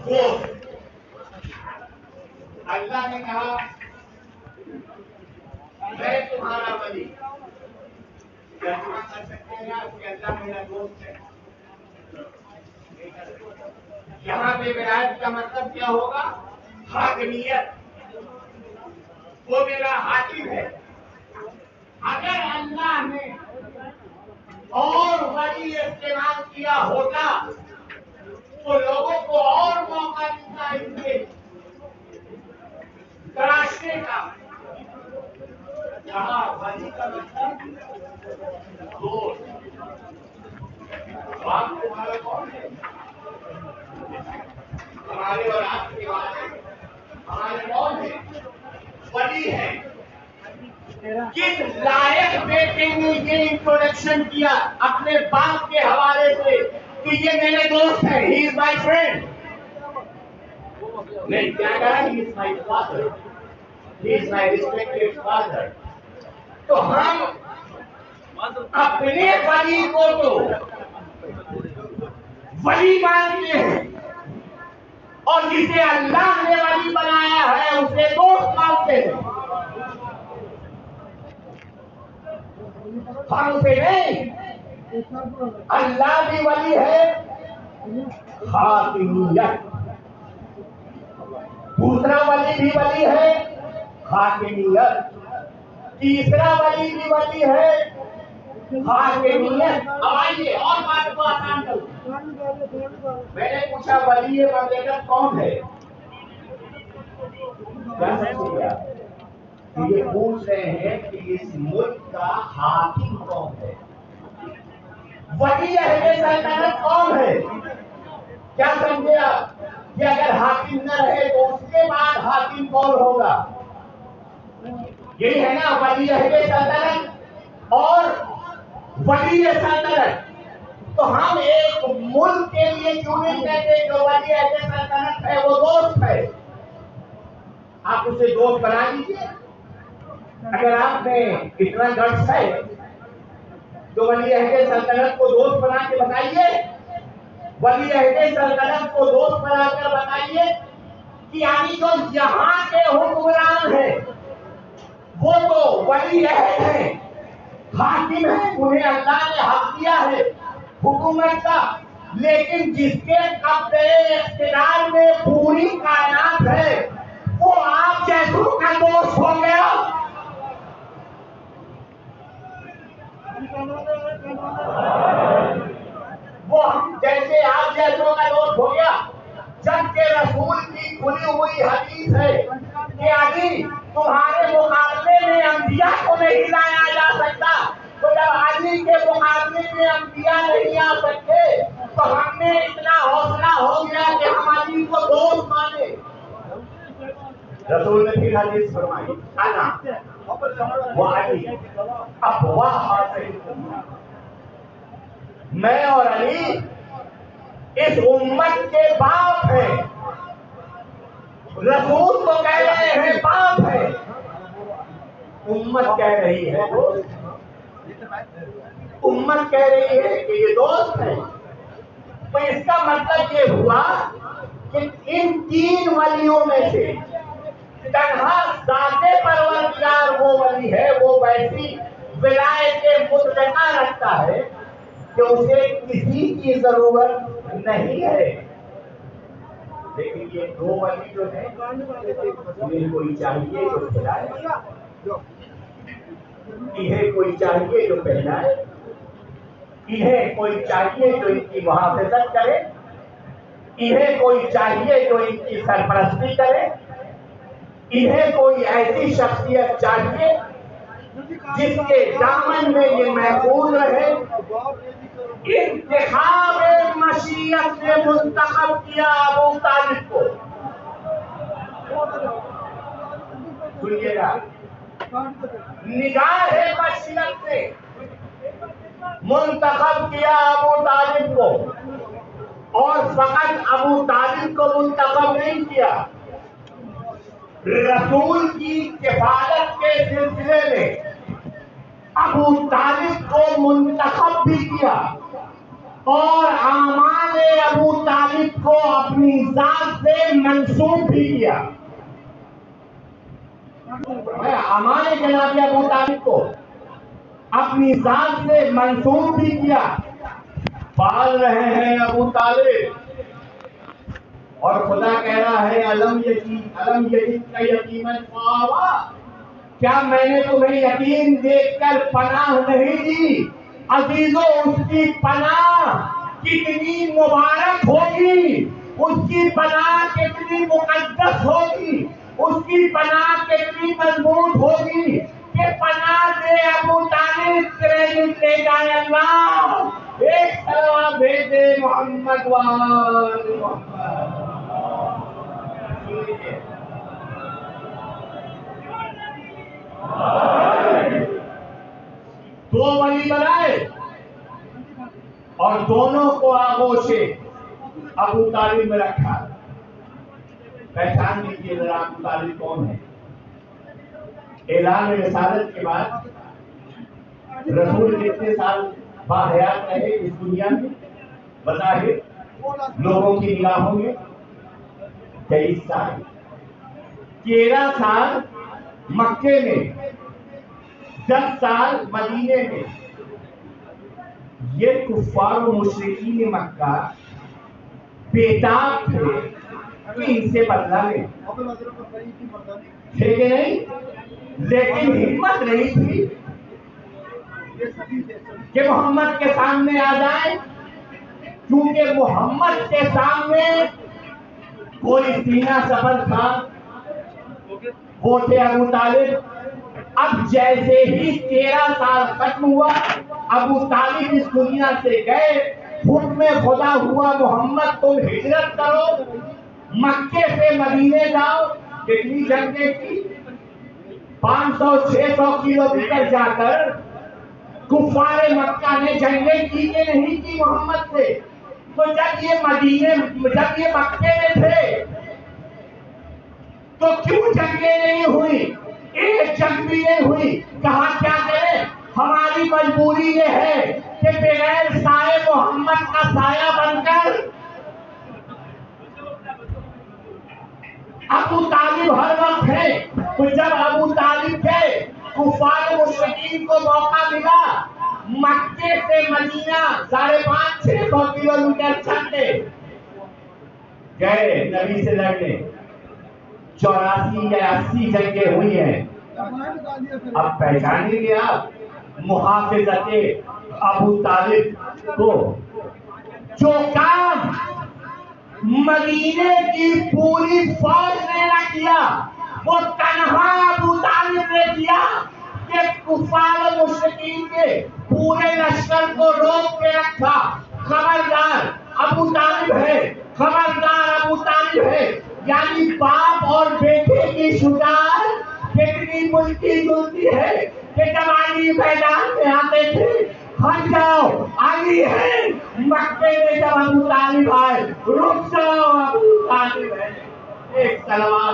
दोस्त। अल्लाह ने कहा मैं तुम्हारा वली। तर्जुमा कर सकते हैं आप कि अल्लाह मेरा दोस्त है। यहाँ पे विलायत का मतलब क्या होगा? हाकिमियत। वो मेरा हाकिम है। अगर अल्लाह ने और वली इस्तेमाल किया होता तो लोगों को और मौका मिलता इसे तराशने का। यहाँ वली का मतलब दोस्त। बाप तुम्हारा कौन है? हमारे और आपके वाले हमारे कौन है? वली है। किस लायक बेटे ने ये इंट्रोडक्शन किया अपने बाप के हवाले से कि ये मेरे दोस्त है, ही इज माई फ्रेंड। नहीं, क्या कहा? He is my father, he is my respected father. तो हम अपने वली को तो वली मानते हैं और जिसे अल्लाह ने वली बनाया है उसे दोस्त मानते हैं। हम उसे नहीं, अल्लाह भी वली है, हाकिमियत। दूसरा वली भी वली है, हाकिमियत। तीसरा वली भी वली है, हाकिमियत। अब आइए और बात को आसान करूं। मैंने पूछा वली ममलकत कौन है? क्या समझिए? ये पूछ रहे हैं कि इस मुल्क का हाकिम कौन है? वली अहले सल्तनत कौन है? क्या समझे आप कि अगर हाकिम न रहे तो उसके बाद हाकिम कौन होगा? यही है ना वली अहले सल्तनत और वली सल्तनत। तो हम एक मुल्क के लिए क्यों नहीं कहते जो वली अहले सल्तनत है वो दोस्त है? आप उसे दोस्त बना लीजिए। अगर आपने इतना गट्स है तो वली अहले सल्तनत को दोस्त बना के बताइए। वली अहले सल्तनत को दोस्त बनाकर बताइए कि यानी जो यहाँ के हुक्मरान है वो तो वली अहद है, हाकिम है, उन्हें अल्लाह ने हक दिया है हुकूमत का, लेकिन जिसके कब्जे इख्तियार में पूरी कायनात है वो आप जैसों का दोस्त हो गया। वो जैसे आप जैसों का दोस्त हो गया। जबकि रसूल की खुली हुई हदीस है कि अली तुम्हारे मुकाबले में अंबिया को नहीं लाया जा सकता। तो जब अली के मुकाबले में अंबिया नहीं आ सकते तो हमने इतना हौसला हो गया कि हम अली को दोस्त माने। रसूल ने फिर हदीस फरमाई, आना वो अली अफवाह मैं और अली इस उम्मत के बाप हैं। रसूल तो कह रहे हैं बाप है, उम्मत कह रही है उम्मत कह रही है कि ये दोस्त है। तो इसका मतलब ये हुआ कि इन तीन वलियों में से तन्हा ज़ाते परवरदिगार वो वली है, वो वैसी विलायत मुतलका रखता है कि उसे किसी की जरूरत नहीं है। लेकिन ये दो वली जो है इन्हें कोई चाहिए जो खिलाए, इन्हें कोई चाहिए जो पहनाए, इन्हें कोई चाहिए जो इनकी मुहाफिजत करे, इन्हें कोई चाहिए जो इनकी सरपरस्ती करे, इन्हें कोई ऐसी शख्सियत चाहिए जिसके दामन में ये महफूज रहे। इंतखाब मशीयत ने मुंतखब किया अबू तालिब को। सुनिएगा, निगाह मशीयत ने मुंतखब किया अबू तालिब को, और फकत अबू तालिब को मुंतखब नहीं किया, रसूल की किफायत के सिलसिले में अबू तालिब को मुंतखब भी किया और आमाल अबू तालिब को अपनी जात से मंसूब भी किया। आमाल जनाब अबू तालिब को अपनी जात से मंसूब भी किया। पाल रहे हैं अबू तालिब, और खुदा कह रहा है अलम यजीद का यकीमन ख्वाबा, क्या मैंने तुम्हें यकीन देखकर पनाह नहीं दी? अजीजों, उसकी पनाह कितनी मुबारक होगी, उसकी पनाह कितनी मुकद्दस होगी, उसकी पनाह कितनी मजबूत होगी कि पनाह दे अबू तालिब क्रेडिट ले जाए अल्लाह। एक सलाम भेज दे मोहम्मद वाले मोहम्मद। दो वली बनाए और दोनों को आगोशे अबू तालिब में रखा। पहचान लीजिए जरा अबू तालिब कौन है। ऐलान रिसालत के बाद रसूल कितने साल बाहयात रहे इस दुनिया में? बताइए, लोगों की निगाहों में 23 साल। 13 साल मक्के में, 10 साल मदीने में। ये कुफ्फार और मुशरिकीन मक्का बेताब थे कि इनसे बदला ले, थे कि नहीं? लेकिन हिम्मत नहीं थी कि मोहम्मद के सामने आ जाए, क्योंकि मोहम्मद के सामने कोई सीना सफल था, वो थे अबू तालिब। अब जैसे ही 13 साल खत्म हुआ, अबू तालिब इस दुनिया से गए, हुक्म खुदा हुआ मोहम्मद तुम हिजरत करो, मक्के से मदीने जाओ। कितनी जंगें की? 500-600 किलोमीटर जाकर कुफारे मक्का ने जंगें की कि नहीं की मोहम्मद से? तो जब ये मक्के में थे तो क्यों जंगें नहीं हुई? एक जंग भी नहीं हुई। कहा क्या करें, हमारी मजबूरी ये है कि बगैर साए मोहम्मद का साया बनकर अबू तालिब हर वक्त है। तो जब अबू तालिब के कुफार मुशरिकीन को मौका मिला, मक्के से मदीना 550-600 किलोमीटर चलते गए नबी से लड़ने। 84 या 80 जंगें हुई हैं। अब पहचानेंगे आप मुहाफिज़ते अबू तालिब को। जो काम मदीने की पूरी फौज ने न किया, वो तन्हा अबू तालिब ने किया कि कुफार मुशरिकीन के पूरे लश्कर को रोक के रखा। खबरदार अबू तालिब है, खबरदार अबू तालिब है। यानी बाप और बेटे की शुजाअत कितनी मिलती जुलती है कि जब अली मैदान में आते थे, हट जाओ अली है। मक्के में जब अबू तालिब आए, रुक जाओ अबू तालिब है। एक सलवार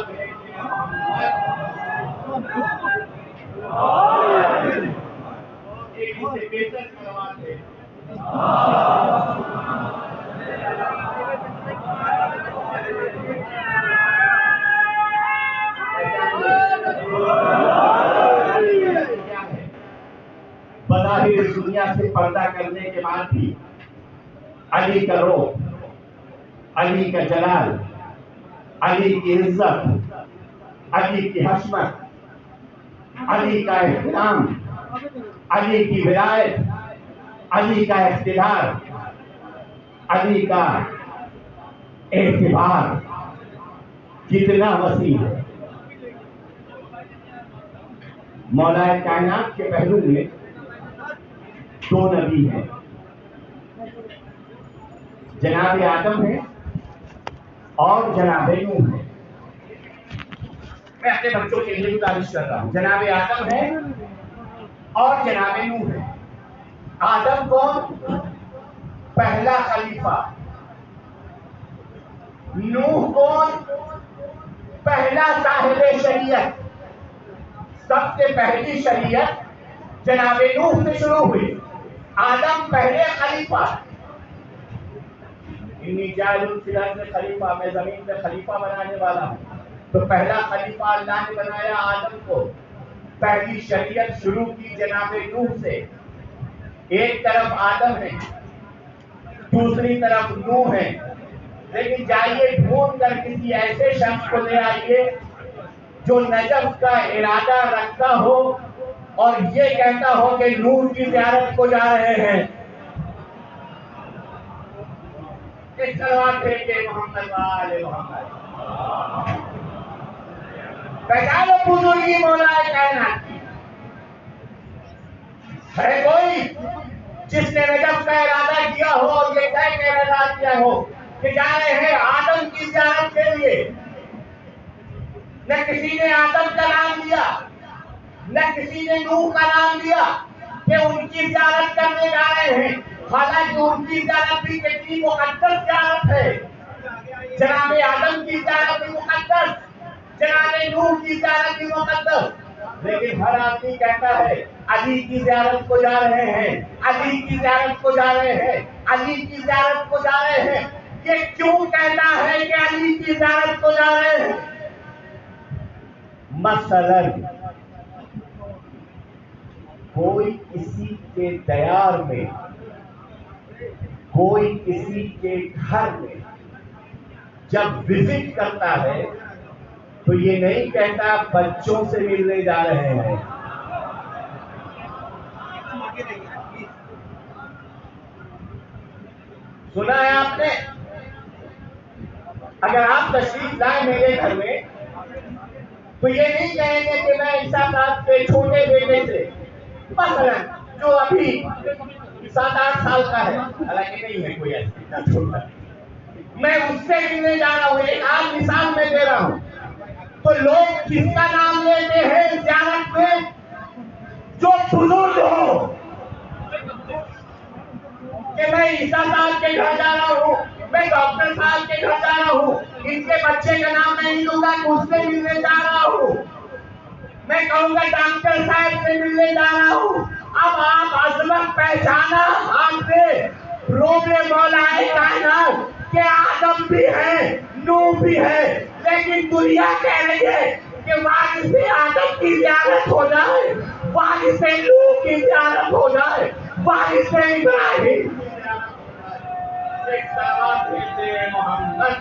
एक से बेहतर सलवार है। बज़ाहिर इस दुनिया से पर्दा करने के बाद भी अली का रूह, अली का जलाल, अली की इज्जत, अली की हशमत, अली का एहतराम, अली की विलायत, अली का इख्तियार, अली का एतबार कितना वसी है। मौलाए कायनात के पहलू में 2 नबी हैं, जनाब आदम है और जनाब नूह है। मैं अपने बच्चों के लिए गुजारिश कर रहा हूं, जनाब आदम है और जनाब नूह है। आदम कौन? पहला खलीफा। नूह कौन? पहला साहिब शरीयत। सबसे पहली शरीयत जनाब नूह से शुरू हुई। आदम पहले खलीफा, इन्नी जाइलुल फिल अर्ज़ खलीफा, मैं जमीन पे खलीफा बनाने वाला हूँ। तो पहला खलीफा अल्लाह ने बनाया आदम को। पहली शरीयत शुरू की जनाबे नूह से। एक तरफ आदम है, दूसरी तरफ नूह है। लेकिन जाइए ढूंढ कर किसी ऐसे शख्स को ले आइए जो नजफ का इरादा रखता हो और ये कहता हो कि नूह की ज़ियारत को जा रहे हैं। इस सलवात भेजे मोहम्मद वाले मोहम्मद। पहचानो बुजुर्गी मौलाए कायनात की। है कोई जिसने नजफ का इरादा किया हो और ये तय का इरादा किया हो कि जा रहे हैं आदम की ज़ियारत के लिए। न किसी ने आदम का नाम लिया, न किसी ने नूह का नाम लिया कि उनकी ज़ियारत करने जा रहे हैं। हालांकि उनकी ज़ियारत भी कितनी मुकद्दस ज़ियारत है। जनाबे आदम की ज़ियारत भी मुकद्दस, जनाबे नूह की ज़ियारत भी मुकद्दस। लेकिन हर आदमी कहता है अली की ज़ियारत को जा रहे हैं, अली की ज़ियारत को जा रहे हैं, अली की ज़ियारत को जा रहे हैं। ये क्यों कहता है कि अली की ज़ियारत को जा रहे हैं? मसलन कोई किसी के दयार में, कोई किसी के घर में जब विजिट करता है तो ये नहीं कहता बच्चों से मिलने जा रहे हैं। सुना है आपने? अगर आप तशरीफ लाए मेरे घर में तो ये नहीं कहेंगे कि मैं ईसा साहब के छोटे बेटे से, मसलन जो अभी 7-8 साल का है, हालांकि नहीं है कोई ऐसा छोटा, मैं उससे मिलने जा रहा हूँ। एक आम मिसाल में दे रहा हूँ। तो लोग किसका नाम लेते हैं ज़ियारत में? जो बुजुर्ग हो कि मैं ईसा साहब के घर जा रहा हूँ, मैं डॉक्टर साहब के घर जा रहा हूँ, इनके बच्चे का नाम नहीं लूंगा कि उससे मिलने जा रहा हूँ, मैं कहूंगा डॉक्टर साहब से मिलने जा रहा हूँ। अब आप अजमत पहचाना आपने रोबे मौलाए कायनात के आदम भी है, नूह भी है, लेकिन दुनिया कह रही है कि वाक़ई से आदम की ज़ियारत हो जाए, वाक़ई से नूह की ज़ियारत हो जाए, वाक़ई से इब्राहिम मोहम्मद।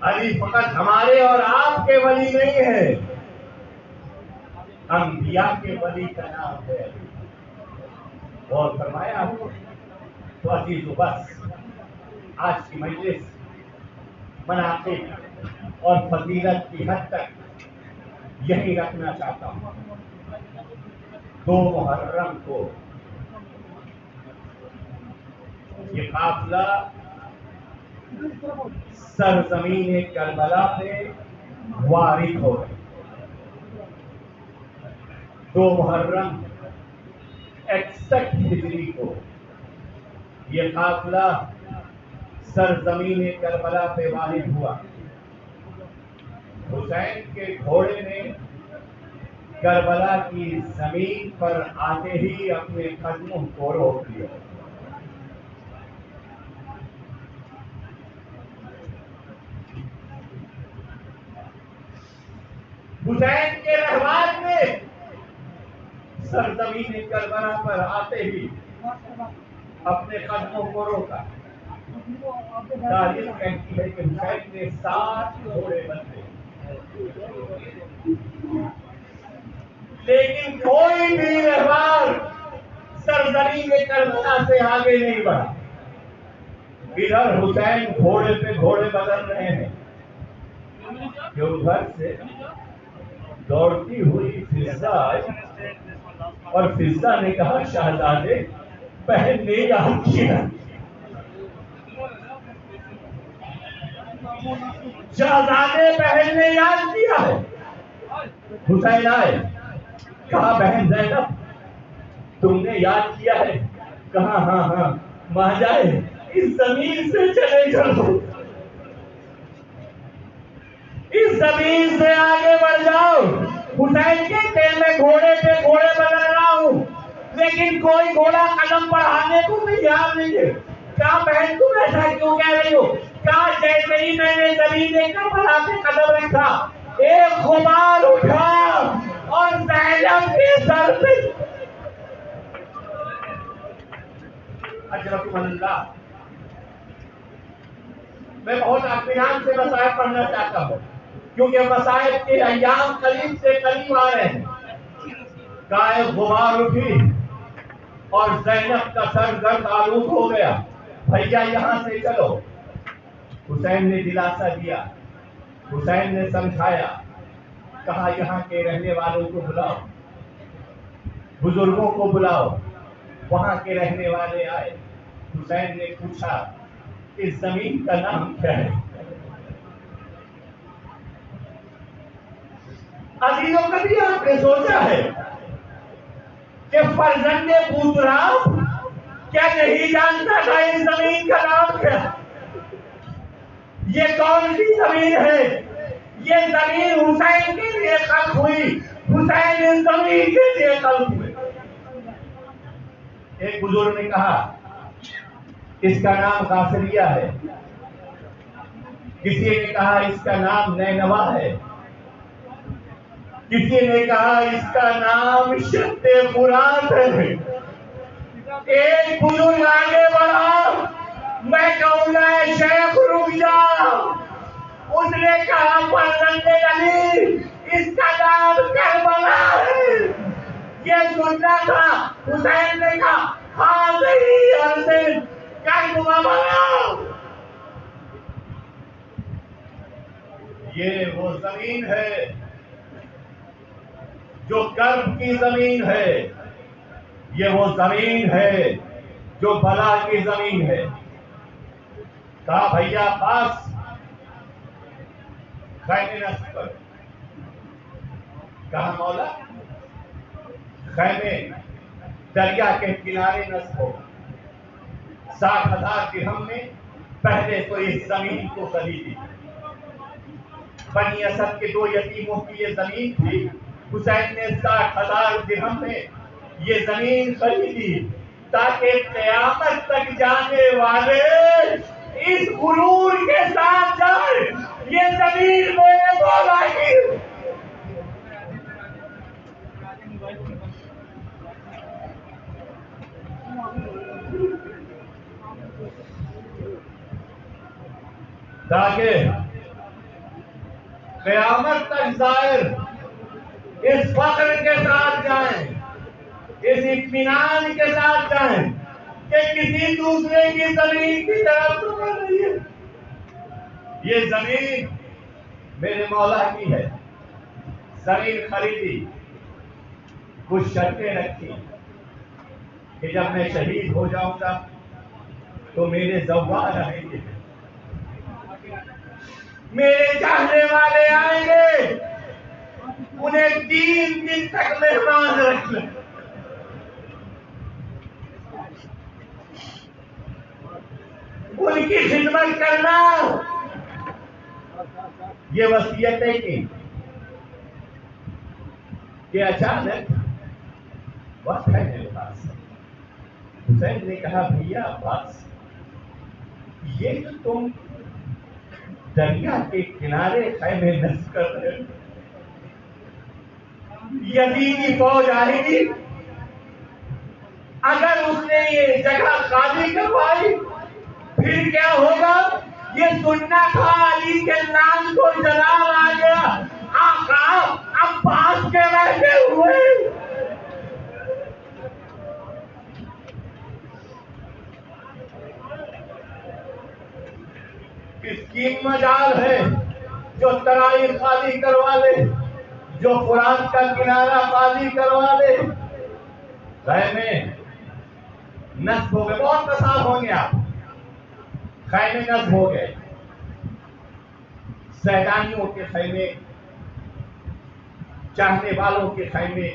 अली फकत हमारे और आपके वली नहीं है, अंबिया के वली का नाम है। और फरमाया तो अजीज बस आज की मजलिस मनाक़िब और फजीलत की हद तक यही रखना चाहता हूँ। 2 मुहर्रम को ये काफिला सरजमीन करबला पे वारिद हो गए। 2 मुहर्रम 61 हिजरी को ये काफिला सरजमीन करबला पे वारिद हुआ। हुसैन के घोड़े ने करबला की जमीन पर आते ही अपने कदमों को रोक दिया। हुसैन के रहवार में सरजमीन करबला पर आते ही अपने कदमों को रोका। तारीख कहती है कि हुसैन ने 7 घोड़े बदले, लेकिन कोई भी रहवार सरजमीन करबला से आगे नहीं बढ़ा। इधर हुसैन घोड़े पे घोड़े बदल रहे हैं कि उधर से दौड़ती हुई फिजा आई और फिजा ने कहा शहजादे बहन ने याद किया। शहजादे बहन ने याद किया है। हुसैन आए, कहा बहन ज़ैनब तुमने याद किया है? कहा हाँ हाँ मां जाए इस जमीन से चले चलो, इस जमीन से आगे बढ़ जाओ। हुसैन कहते हैं मैं घोड़े पे घोड़े बदल रहा हूँ, लेकिन कोई घोड़ा कदम बढ़ाने को तैयार नहीं है। क्या बहन तुम ऐसा क्यों कह रही हो? क्या जैसे ही मैंने जमीन देखकर बढ़ा के कदम रखा, एक खुमार उठा और ज़ैनब के सर पे अल्लाह। मैं बहुत इत्मीनान से मसाइब पढ़ना चाहता हूँ, क्योंकि मसाइब के अय्याम करीब से करीब आ रहे हैं। गाय गुबार उठी और ज़ैनब का सर गर्द आलूद हो गया। भैया यहाँ से चलो। हुसैन ने दिलासा दिया, हुसैन ने समझाया, कहा यहाँ के रहने वालों को बुलाओ, बुजुर्गों को बुलाओ। वहां के रहने वाले आए। हुसैन ने पूछा इस जमीन का नाम क्या है? अजीजों, कभी आपने सोचा है कि फर्जंदे बूतराब क्या नहीं जानता था इस जमीन का नाम क्या? ये कौन सी जमीन है? ये जमीन हुसैन के लिए खल्क हुई, हुसैन इस जमीन के लिए खल्क हुए। एक बुजुर्ग ने कहा इसका नाम कासरिया है, किसी ने कहा इसका नाम नैनवा है, किसी ने कहा इसका नाम शत्ते फुरात है। एक बुजुर्ग आगे बढ़ा, मैं कहूंगा शेख रुक जा। उसने कहा फर्जंदे अली, इसका नाम करबला है। ये सुनना था। हुसैन ने कहा हाँ सही अर्ज़ करबला। ये वो जमीन है जो कर्ब की जमीन है, ये वो जमीन है जो बला की जमीन है। कहा भैया पास खैमे नस्ब करो। कहा मौला खैमे दरिया के किनारे नस्ब हो। 60,000 दिरहम में पहले तो इस जमीन को खरीदी। बनी असद के 2 यतीमों की ये जमीन थी। हुसैन ने 60,000 दिरहम में ये जमीन खरीदी, ताकि क़यामत तक जाने वाले इस गुरूर के साथ जाए ये जमीन मेरे मौला की। ताकि क़यामत तक जाहिर इस फख्र के साथ जाएं, इस इत्मीनान के साथ जाएं कि किसी दूसरे की जमीन की तरफ तो बढ़ रही है। ये जमीन मेरे मौला की है। जमीन खरीदी, कुछ शर्तें रखी कि जब मैं शहीद हो जाऊंगा तो मेरे ज़व्वार आएंगे, मेरे चाहने वाले आएंगे, उन्हें 3 दिन तक मेहमान रखना। उनकी खिदमत करना। ये वसीयतें की कि अचानक वक्त है मेरे पास। हुसैन ने कहा भैया अब्बास, ये जो तुम दरिया के किनारे खैमे नस्ब कर रहे हो, यजीदी फौज आएगी, अगर उसने ये जगह खाली करवाई फिर क्या होगा? ये सुनना था अली के नाम को जलाल आ गया, आका अब्बास के रहते हुए। किसकी मजाल है जो तराई खाली करवा ले, जो फुरात का किनारा खाली करवा ले। खैमे नस्ब हो गए, बहुत कसाब होंगे आप। खैमे नस्ब हो गए, सैलानियों के खैमे, चाहने वालों के खैमे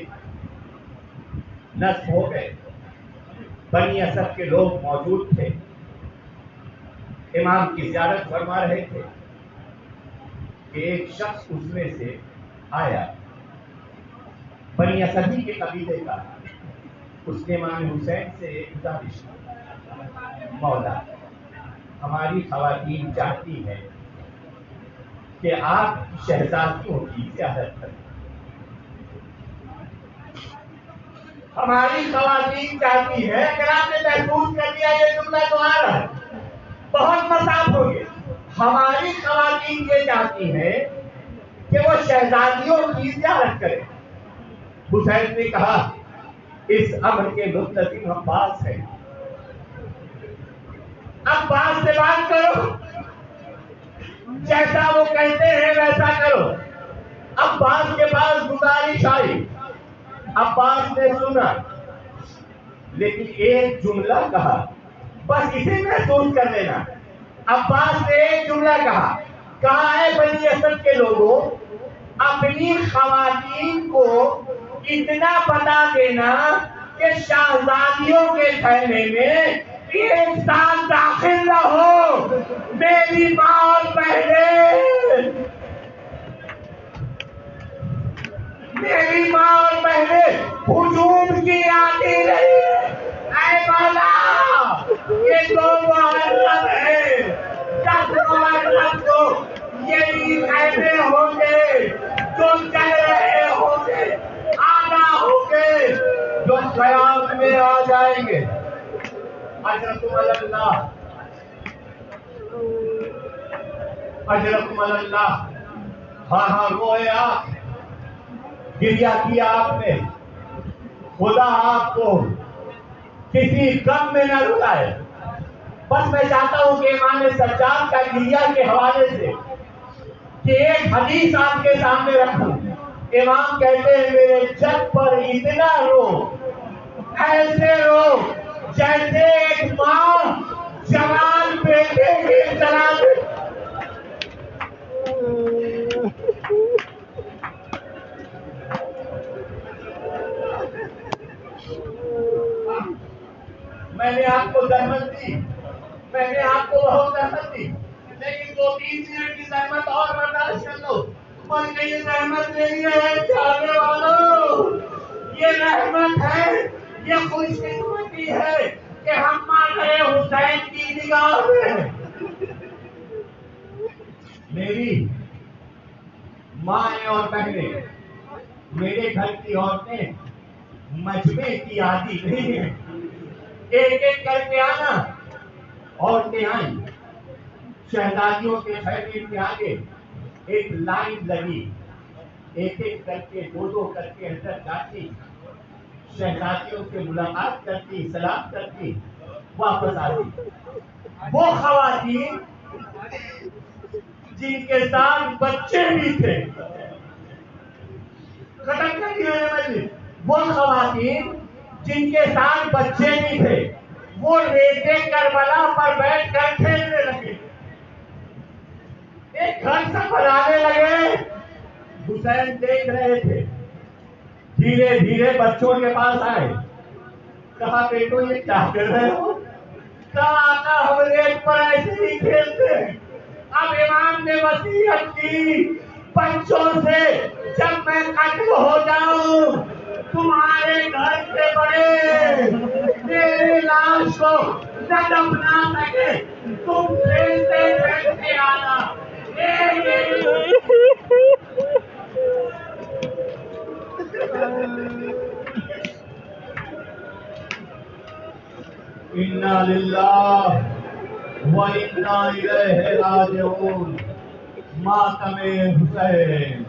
नस्ब हो गए। बनी असद के लोग मौजूद थे, इमाम की ज़ियारत फरमा रहे थे। कि एक शख्स उसमें से आया, बनी असदी के कबीले का। उसने इमाम हुसैन से गुजारिश की, मौला हमारी खवातीन चाहती है कि आप शहजादियों की ज़ियारत करें। हमारी खवातीन चाहती है, अगर आपने महसूस कर लिया ये जुमला तो आ रहा है, बहुत मसाफ हो गए। हमारी खवातीन ये चाहती है कि वो शहजादियों की ज़ियारत करें। हुसैन ने कहा, इस अम्र के मुंतज़िम अब्बास है, अब्बास से बात करो, जैसा वो कहते हैं वैसा करो। अब्बास के पास गुजारिश आई, अब्बास ने सुना, लेकिन एक जुमला कहा, बस इसे महसूस कर लेना। अब्बास ने एक जुमला कहा है बनी असद के लोगों, अपनी खवातीन को इतना बता देना कि शहजादियों के खैमे में एक साल दाखिल न हो। मेरी माँ और बहनें, मेरी माँ और बहनें हुजूम की आती रही। ऐ मौला, ये तो मुहर्रम है, 10 मुहर्रम को यही खैमे होंगे जो चल रहे होंगे, आना होंगे जो क़यामत में आ जाएंगे। अजरकुमुल्लाह, अजरकुमुल्लाह। हाँ रोए आप, गिरिया किया आपने, खुदा आपको किसी गम में न रुलाए। बस मैं चाहता हूं कि इमाम सज्जाद का गिरिया के हवाले से कि एक हदीस आपके सामने रखूं। इमाम कहते हैं, मेरे जग पर इतना रो, ऐसे रो जैसे एक माँ जवान बेटे की तरह। मैंने आपको जहमत दी, मैंने आपको बहुत जहमत दी, लेकिन 2-3 मिनट की जहमत और बर्दाश्त कर लो। पर ये रहमत नहीं है चाहने वालों, ये रहमत है, ये खुशकिस्मती है कि हम माने हुसैन की निगाह में। मेरी माँ और बहनें, मेरे घर की औरतें मजमे की आदि नहीं है। एक एक करके आना। औरतें आई, शहजादियों के खैमे के आगे एक लाइन लगी, एक एक करके 2-2 करके अंदर जाती, शहजादियों से मुलाकात करती, सलाम करती, वापस आती। वो खवातीन जिनके साथ बच्चे भी थे, खत्म कर दिया मैंने। वो खवातीन जिनके साथ बच्चे भी थे, वो रेते करबला पर बैठ कर खेलने लगे, एक घर से बनाने लगे। हुसैन देख रहे थे, धीरे धीरे बच्चों के पास आए, कहा बेटो ये क्या कर रहे हो? कहा आका हम रेत पर ऐसे ही खेलते हैं। अब इमाम ने वसीयत की, बच्चों से जब मैं कत्ल हो जाऊं, तुम्हारे घर के बड़े मेरी लाश को न दफना सके, तुम खेलते खेलते आना। इन्ना लिल्लाह व इन्ना इलैहि राजिऊन। मातमे हुसैन।